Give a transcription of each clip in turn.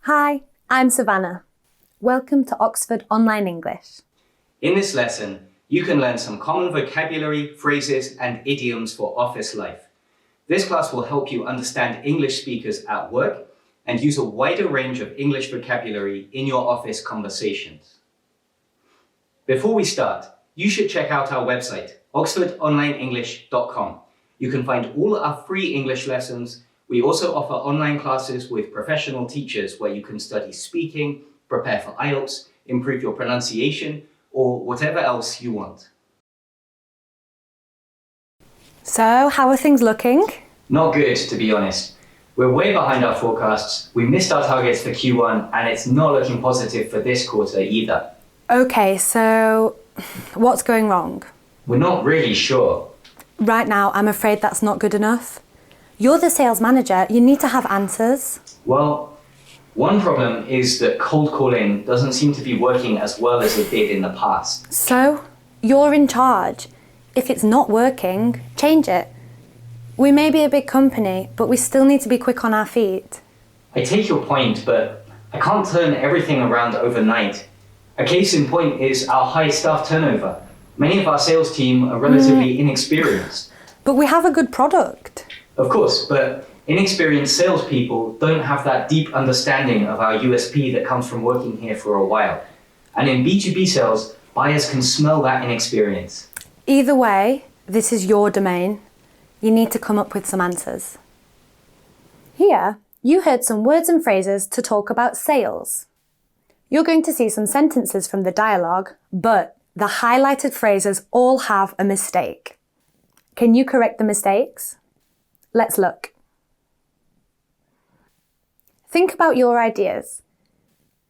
Hi, I'm Savannah. Welcome to Oxford Online English. In this lesson, you can learn some common vocabulary, phrases, and idioms for office life. This class will help you understand English speakers at work and use a wider range of English vocabulary in your office conversations. Before we start, you should check out our website, oxfordonlineenglish.com. You can find all our free English lessons. We also offer online classes with professional teachers where you can study speaking, prepare for IELTS, improve your pronunciation, or whatever else you want. So, how are things looking? Not good, to be honest. We're way behind our forecasts, we missed our targets for Q1, and it's not looking positive for this quarter either. Okay, so what's going wrong? We're not really sure. Right now, I'm afraid that's not good enough. You're the sales manager, you need to have answers. Well, one problem is that cold calling doesn't seem to be working as well as it did in the past. So, you're in charge. If it's not working, change it. We may be a big company, but we still need to be quick on our feet. I take your point, but I can't turn everything around overnight. A case in point is our high staff turnover. Many of our sales team are relatively inexperienced. But we have a good product. Of course, but inexperienced salespeople don't have that deep understanding of our USP that comes from working here for a while. And in B2B sales, buyers can smell that inexperience. Either way, this is your domain. You need to come up with some answers. Here, you heard some words and phrases to talk about sales. You're going to see some sentences from the dialogue, but the highlighted phrases all have a mistake. Can you correct the mistakes? Let's look. Think about your ideas.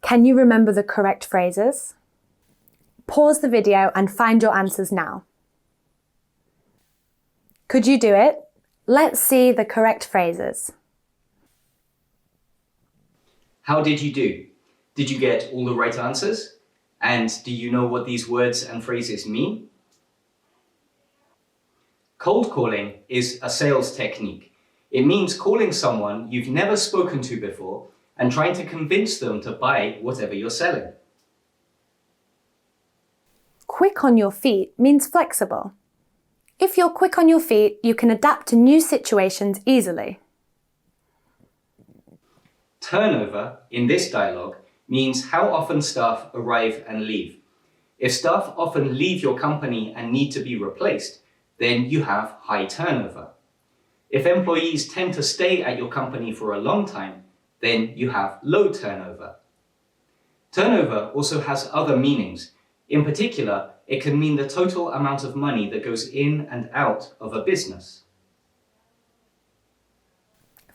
Can you remember the correct phrases? Pause the video and find your answers now. Could you do it? Let's see the correct phrases. How did you do? Did you get all the right answers? And do you know what these words and phrases mean? Cold calling is a sales technique. It means calling someone you've never spoken to before and trying to convince them to buy whatever you're selling. Quick on your feet means flexible. If you're quick on your feet, you can adapt to new situations easily. Turnover, in this dialogue, means how often staff arrive and leave. If staff often leave your company and need to be replaced, then you have high turnover. If employees tend to stay at your company for a long time, then you have low turnover. Turnover also has other meanings. In particular, it can mean the total amount of money that goes in and out of a business.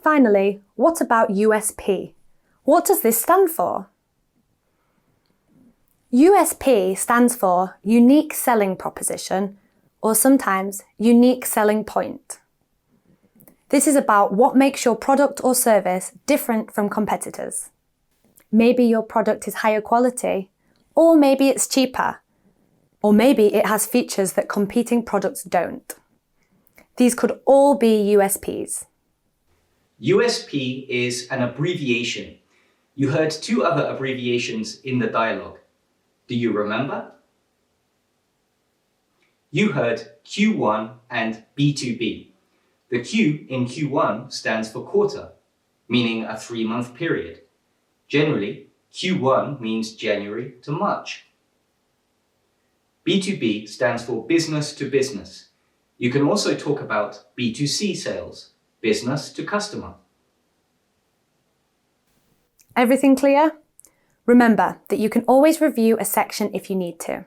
Finally, what about USP? What does this stand for? USP stands for Unique Selling Proposition, or sometimes Unique Selling Point. This is about what makes your product or service different from competitors. Maybe your product is higher quality, or maybe it's cheaper, or maybe it has features that competing products don't. These could all be USPs. USP is an abbreviation. You heard two other abbreviations in the dialogue. Do you remember? You heard Q1 and B2B. The Q in Q1 stands for quarter, meaning a 3-month period. Generally, Q1 means January to March. B2B stands for business to business. You can also talk about B2C sales, business to customer. Everything clear? Remember that you can always review a section if you need to.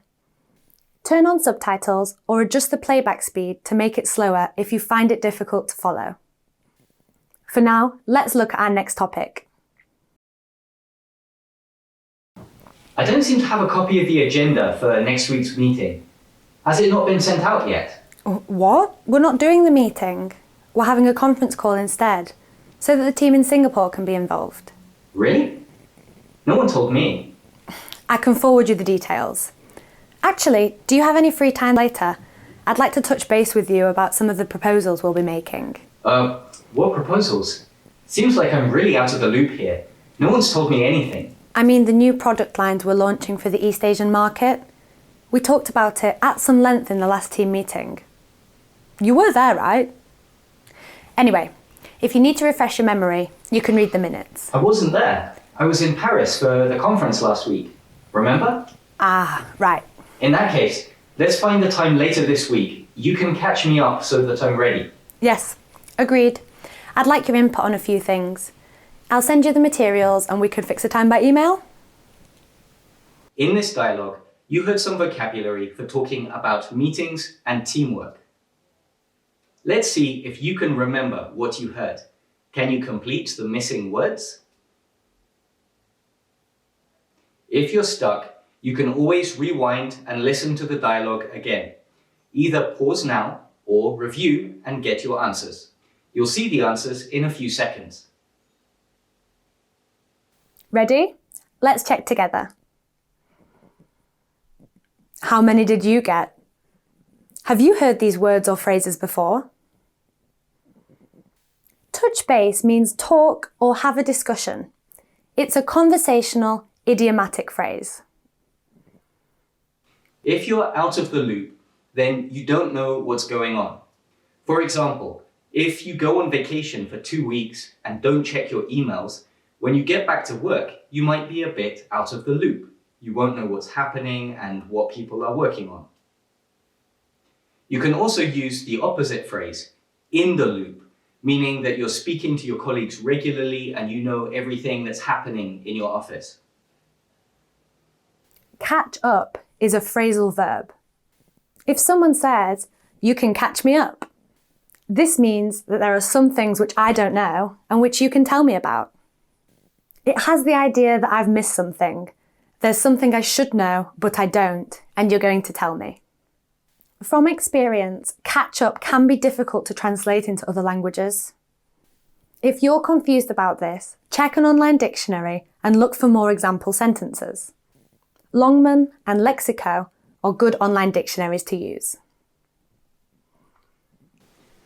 Turn on subtitles or adjust the playback speed to make it slower if you find it difficult to follow. For now, let's look at our next topic. I don't seem to have a copy of the agenda for next week's meeting. Has it not been sent out yet? What? We're not doing the meeting. We're having a conference call instead, so that the team in Singapore can be involved. Really? No one told me. I can forward you the details. Actually, do you have any free time later? I'd like to touch base with you about some of the proposals we'll be making. What proposals? Seems like I'm really out of the loop here. No one's told me anything. I mean the new product lines we're launching for the East Asian market. We talked about it at some length in the last team meeting. You were there, right? Anyway, if you need to refresh your memory, you can read the minutes. I wasn't there. I was in Paris for the conference last week. Remember? Ah, right. In that case, let's find the time later this week. You can catch me up so that I'm ready. Yes, agreed. I'd like your input on a few things. I'll send you the materials and we could fix a time by email. In this dialogue, you heard some vocabulary for talking about meetings and teamwork. Let's see if you can remember what you heard. Can you complete the missing words? If you're stuck, you can always rewind and listen to the dialogue again. Either pause now or review and get your answers. You'll see the answers in a few seconds. Ready? Let's check together. How many did you get? Have you heard these words or phrases before? Touch base means talk or have a discussion. It's a conversational, idiomatic phrase. If you're out of the loop, then you don't know what's going on. For example, if you go on vacation for 2 weeks and don't check your emails, when you get back to work, you might be a bit out of the loop. You won't know what's happening and what people are working on. You can also use the opposite phrase, in the loop, meaning that you're speaking to your colleagues regularly and you know everything that's happening in your office. Catch up is a phrasal verb. If someone says, "You can catch me up," this means that there are some things which I don't know and which you can tell me about. It has the idea that I've missed something. There's something I should know, but I don't, and you're going to tell me. From experience, catch up can be difficult to translate into other languages. If you're confused about this, check an online dictionary and look for more example sentences. Longman and Lexico are good online dictionaries to use.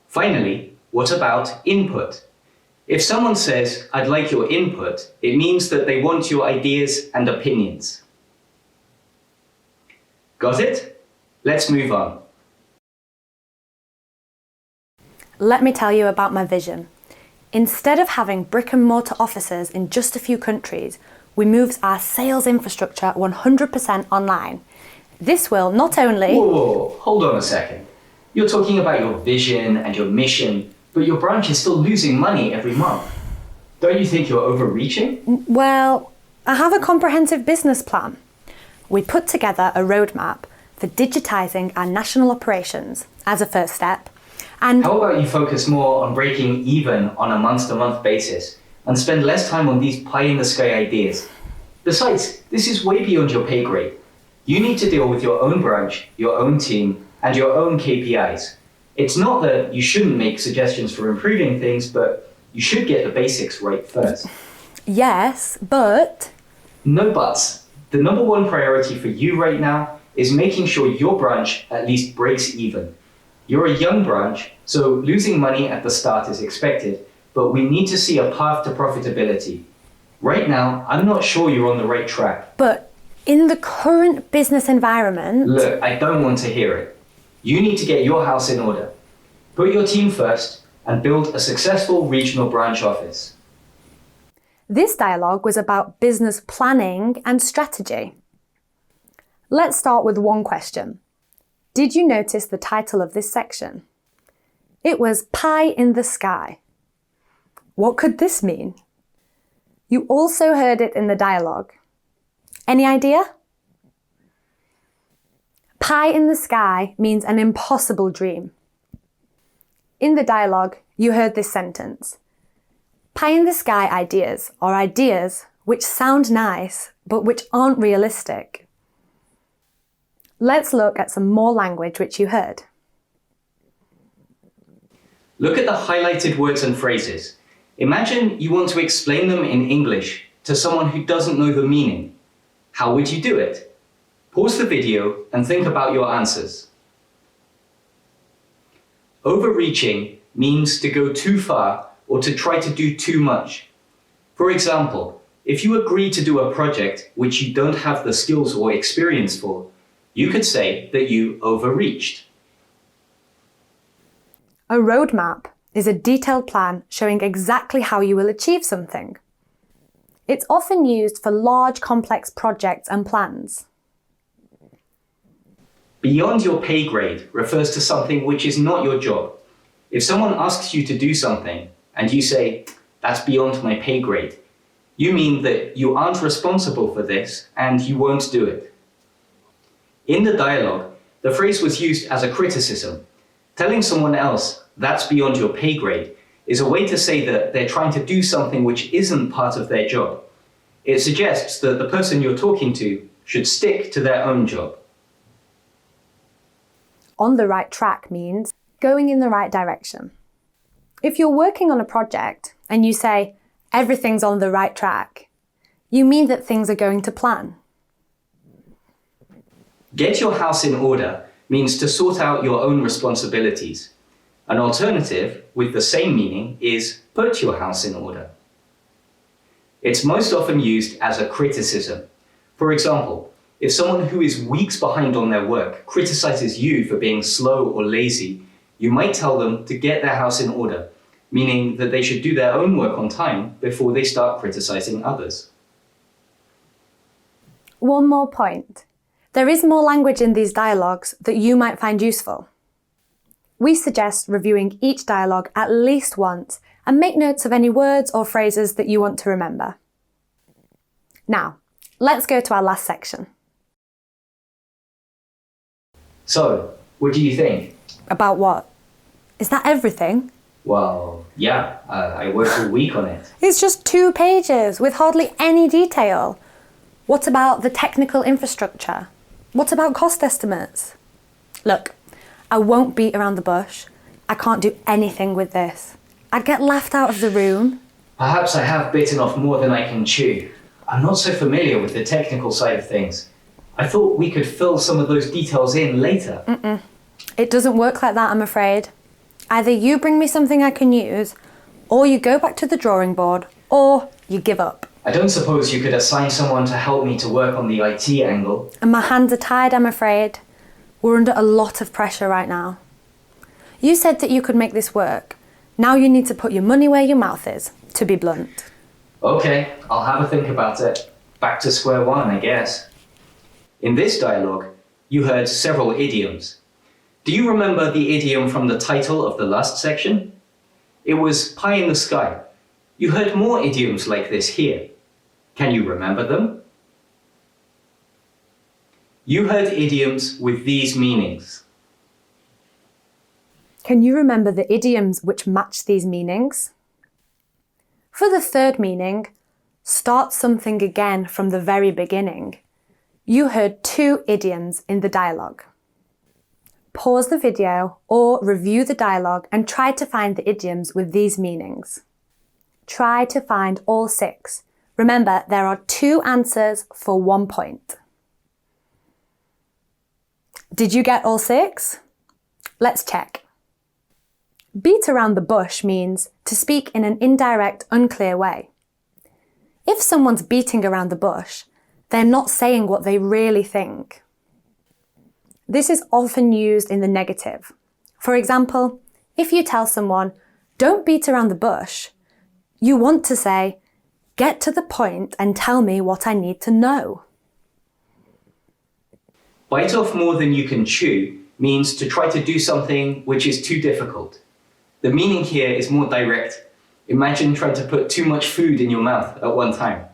Finally, what about input? If someone says, "I'd like your input," it means that they want your ideas and opinions. Got it? Let's move on. Let me tell you about my vision. Instead of having brick and mortar offices in just a few countries, we moved our sales infrastructure 100% online. This will not only... Whoa, hold on a second. You're talking about your vision and your mission, but your branch is still losing money every month. Don't you think you're overreaching? Well, I have a comprehensive business plan. We put together a roadmap for digitising our national operations as a first step. And how about you focus more on breaking even on a month-to-month basis and spend less time on these pie-in-the-sky ideas? Besides, this is way beyond your pay grade. You need to deal with your own branch, your own team, and your own KPIs. It's not that you shouldn't make suggestions for improving things, but you should get the basics right first. Yes, but... No buts. The number one priority for you right now is making sure your branch at least breaks even. You're a young branch, so losing money at the start is expected, but we need to see a path to profitability. Right now, I'm not sure you're on the right track. But in the current business environment... Look, I don't want to hear it. You need to get your house in order. Put your team first and build a successful regional branch office. This dialogue was about business planning and strategy. Let's start with one question. Did you notice the title of this section? It was Pie in the Sky. What could this mean? You also heard it in the dialogue. Any idea? Pie in the sky means an impossible dream. In the dialogue, you heard this sentence. Pie in the sky ideas are ideas which sound nice, but which aren't realistic. Let's look at some more language which you heard. Look at the highlighted words and phrases. Imagine you want to explain them in English to someone who doesn't know the meaning. How would you do it? Pause the video and think about your answers. Overreaching means to go too far or to try to do too much. For example, if you agree to do a project which you don't have the skills or experience for, you could say that you overreached. A roadmap is a detailed plan showing exactly how you will achieve something. It's often used for large, complex projects and plans. Beyond your pay grade refers to something which is not your job. If someone asks you to do something and you say, "That's beyond my pay grade," you mean that you aren't responsible for this and you won't do it. In the dialogue, the phrase was used as a criticism. Telling someone else, "That's beyond your pay grade," is a way to say that they're trying to do something which isn't part of their job. It suggests that the person you're talking to should stick to their own job. On the right track means going in the right direction. If you're working on a project and you say, "Everything's on the right track," you mean that things are going to plan. Get your house in order means to sort out your own responsibilities. An alternative with the same meaning is put your house in order. It's most often used as a criticism. For example, if someone who is weeks behind on their work criticizes you for being slow or lazy, you might tell them to get their house in order, meaning that they should do their own work on time before they start criticizing others. One more point. There is more language in these dialogues that you might find useful. We suggest reviewing each dialogue at least once and make notes of any words or phrases that you want to remember. Now, let's go to our last section. So, what do you think? About what? Is that everything? Well, yeah, I worked all week on it. It's just 2 pages with hardly any detail. What about the technical infrastructure? What about cost estimates? Look, I won't beat around the bush. I can't do anything with this. I'd get laughed out of the room. Perhaps I have bitten off more than I can chew. I'm not so familiar with the technical side of things. I thought we could fill some of those details in later. It doesn't work like that, I'm afraid. Either you bring me something I can use, or you go back to the drawing board, or you give up. I don't suppose you could assign someone to help me to work on the IT angle. And my hands are tied, I'm afraid. We're under a lot of pressure right now. You said that you could make this work. Now you need to put your money where your mouth is, to be blunt. Okay, I'll have a think about it. Back to square one, I guess. In this dialogue, you heard several idioms. Do you remember the idiom from the title of the last section? It was pie in the sky. You heard more idioms like this here. Can you remember them? You heard idioms with these meanings. Can you remember the idioms which match these meanings? For the third meaning, start something again from the very beginning, you heard 2 idioms in the dialogue. Pause the video or review the dialogue and try to find the idioms with these meanings. Try to find all 6. Remember, there are 2 answers for 1 point. Did you get all 6? Let's check. Beat around the bush means to speak in an indirect, unclear way. If someone's beating around the bush, they're not saying what they really think. This is often used in the negative. For example, if you tell someone, "Don't beat around the bush," you want to say, "Get to the point and tell me what I need to know." Bite off more than you can chew means to try to do something which is too difficult. The meaning here is more direct. Imagine trying to put too much food in your mouth at one time.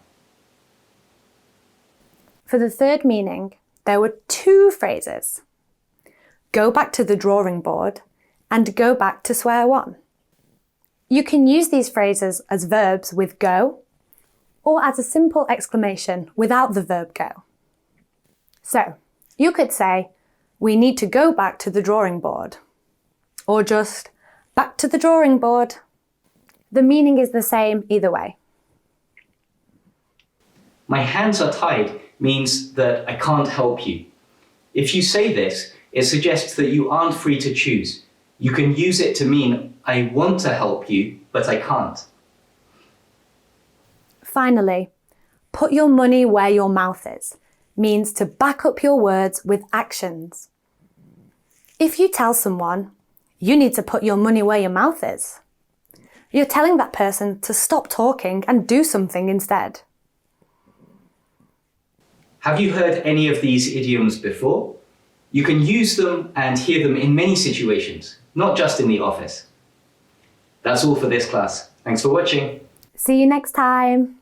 For the third meaning, there were 2 phrases. Go back to the drawing board and go back to square one. You can use these phrases as verbs with go or as a simple exclamation without the verb go. So, you could say, "We need to go back to the drawing board," or just, "Back to the drawing board." The meaning is the same either way. My hands are tied means that I can't help you. If you say this, it suggests that you aren't free to choose. You can use it to mean I want to help you, but I can't. Finally, put your money where your mouth is means to back up your words with actions. If you tell someone, you need to put your money where your mouth is, you're telling that person to stop talking and do something instead. Have you heard any of these idioms before? You can use them and hear them in many situations, not just in the office. That's all for this class. Thanks for watching. See you next time.